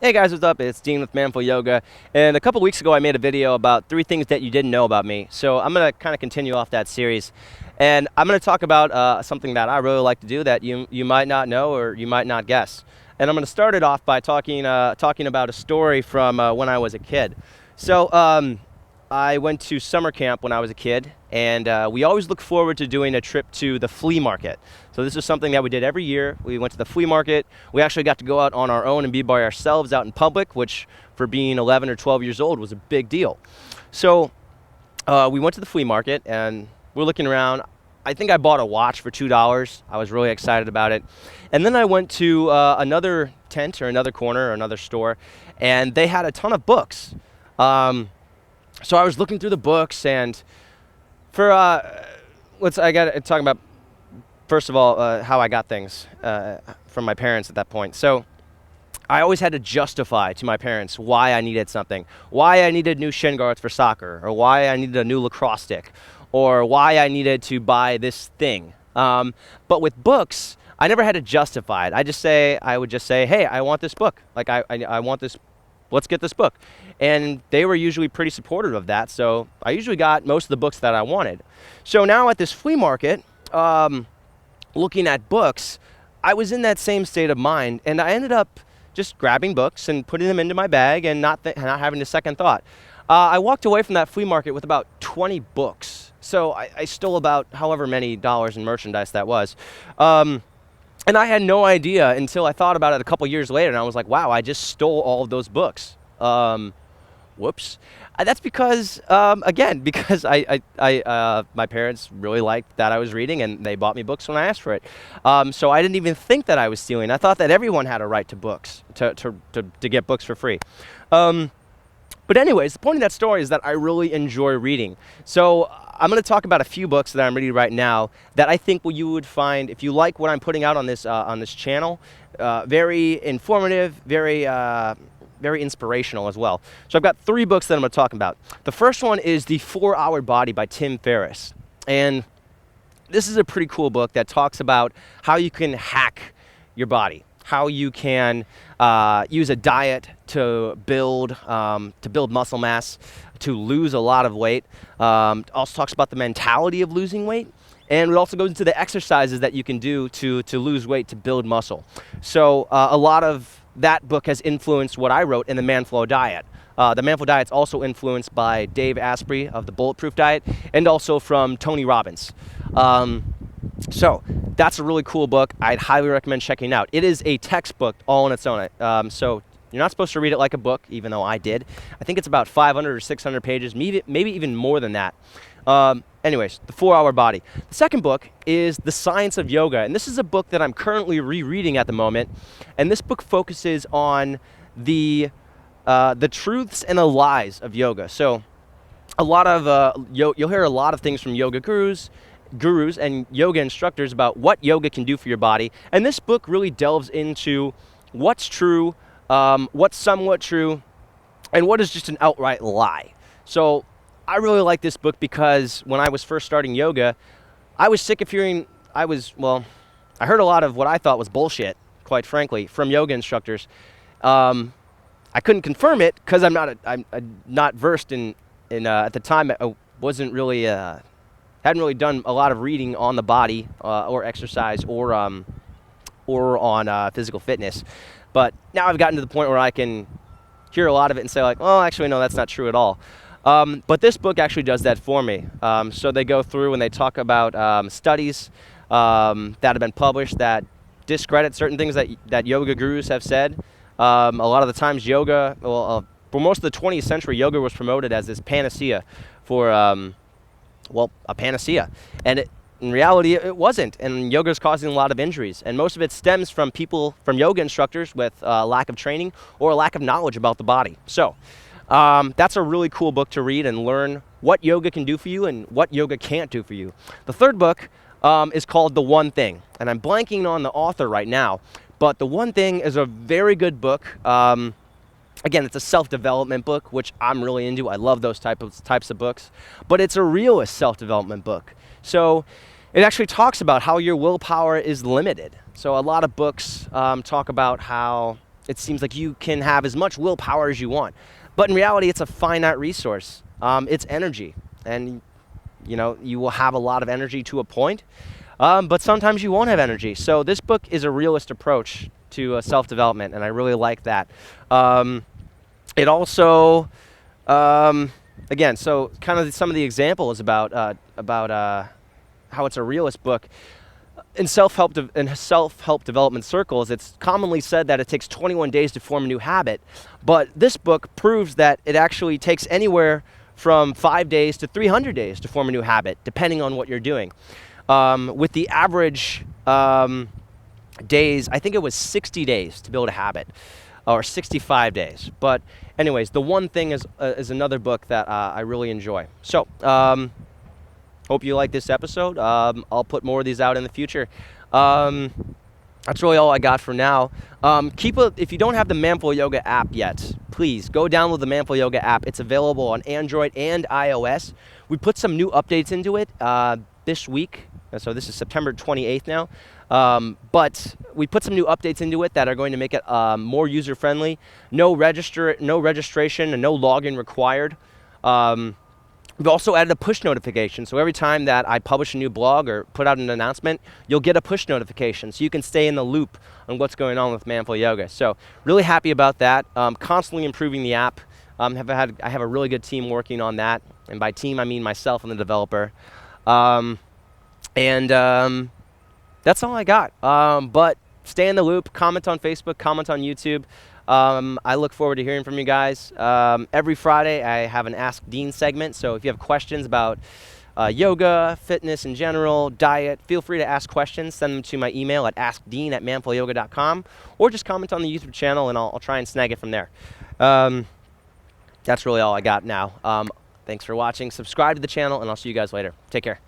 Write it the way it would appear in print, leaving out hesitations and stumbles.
Hey guys, what's up? It's Dean with Manful Yoga, and a couple weeks ago I made a video about 3 things that you didn't know about me. So I'm going to kind of continue off that series, and I'm going to talk about something that I really like to do that you might not know or you might not guess. And I'm going to start it off by talking about a story from when I was a kid. So I went to summer camp when I was a kid, and we always look forward to doing a trip to the flea market. So this is something that we did every year. We went to the flea market. We actually got to go out on our own and be by ourselves out in public, which for being 11 or 12 years old was a big deal. So we went to the flea market, and we're looking around. I think I bought a watch for $2. I was really excited about it. And then I went to another tent or another corner or another store, and they had a ton of books. So I was looking through the books, and for I got to talk about first of all how I got things from my parents at that point. So I always had to justify to my parents why I needed something, why I needed new shin guards for soccer, or why I needed a new lacrosse stick, or why I needed to buy this thing. But with books, I never had to justify it. I would just say, hey, I want this book. Like I want this. Let's get this book. And they were usually pretty supportive of that, so I usually got most of the books that I wanted. So now at this flea market, looking at books, I was in that same state of mind, and I ended up just grabbing books and putting them into my bag and not having a second thought. I walked away from that flea market with about 20 books. So I stole about however many dollars in merchandise that was. And I had no idea until I thought about it a couple years later, and I was like, wow, I just stole all of those books. Whoops. That's because, again, because my parents really liked that I was reading, and they bought me books when I asked for it. So I didn't even think that I was stealing. I thought that everyone had a right to books, to get books for free. But anyways, the point of that story is that I really enjoy reading. So I'm going to talk about a few books that I'm reading right now that I think you would find, if you like what I'm putting out on this channel, very informative, very inspirational as well. So I've got 3 books that I'm going to talk about. The first one is The 4-Hour Body by Tim Ferriss. And this is a pretty cool book that talks about how you can hack your body, how you can use a diet to build muscle mass, to lose a lot of weight. Also talks about the mentality of losing weight. And it also goes into the exercises that you can do to lose weight, to build muscle. So a lot of that book has influenced what I wrote in the Man-Flow Diet. The Man-Flow Diet is also influenced by Dave Asprey of the Bulletproof Diet, and also from Tony Robbins. So that's a really cool book. I'd highly recommend checking it out. It is a textbook all on its own. So you're not supposed to read it like a book, even though I did. I think it's about 500 or 600 pages, maybe even more than that. Anyways, The 4-Hour Body. The second book is The Science of Yoga, and this is a book that I'm currently rereading at the moment. And this book focuses on the truths and the lies of yoga. So a lot of you'll hear a lot of things from yoga gurus and yoga instructors about what yoga can do for your body. And this book really delves into what's true, what's somewhat true, and what is just an outright lie. So I really like this book because when I was first starting yoga, I was sick of hearing, I heard a lot of what I thought was bullshit, quite frankly, from yoga instructors. I couldn't confirm it because I'm not versed in at the time. I wasn't really, hadn't really done a lot of reading on the body or exercise or on physical fitness. But now I've gotten to the point where I can hear a lot of it and say like, oh, actually, no, that's not true at all. But this book actually does that for me. So they go through and they talk about studies that have been published that discredit certain things that yoga gurus have said. A lot of the times yoga, for most of the 20th century, yoga was promoted as this panacea for, a panacea. And in reality, it wasn't. And yoga is causing a lot of injuries. And most of it stems from yoga instructors with lack of training or a lack of knowledge about the body. So that's a really cool book to read and learn what yoga can do for you and what yoga can't do for you. The third book is called The One Thing. And I'm blanking on the author right now. But The One Thing is a very good book. Again, it's a self-development book, which I'm really into. I love those types of books. But it's a realist self-development book. So it actually talks about how your willpower is limited. So a lot of books talk about how it seems like you can have as much willpower as you want. But in reality, it's a finite resource. It's energy. And you will have a lot of energy to a point, but sometimes you won't have energy. So this book is a realist approach to self-development, and I really like that. It also, again, so kind of some of the examples about how it's a realist book. In self-help development circles, it's commonly said that it takes 21 days to form a new habit, but this book proves that it actually takes anywhere from 5 days to 300 days to form a new habit, depending on what you're doing. With the average days, I think it was 60 days to build a habit, or 65 days. But anyways, the one thing is another book that I really enjoy. So hope you like this episode. I'll put more of these out in the future. That's really all I got for now. If you don't have the Manful Yoga app yet, please go download the Manful Yoga app. It's available on Android and iOS. We put some new updates into it this week. So this is September 28th now. But we put some new updates into it that are going to make it more user-friendly. No registration and no login required. We've also added a push notification, so every time that I publish a new blog or put out an announcement, you'll get a push notification, so you can stay in the loop on what's going on with Manful Yoga. So really happy about that. Constantly improving the app. I have a really good team working on that, and by team I mean myself and the developer. That's all I got. But stay in the loop. Comment on Facebook. Comment on YouTube. I look forward to hearing from you guys. Every Friday I have an Ask Dean segment, so if you have questions about yoga, fitness in general, diet, feel free to ask questions. Send them to my email at askdean@manfulyoga.com, or just comment on the YouTube channel and I'll try and snag it from there. That's really all I got now. Thanks for watching. Subscribe to the channel and I'll see you guys later. Take care.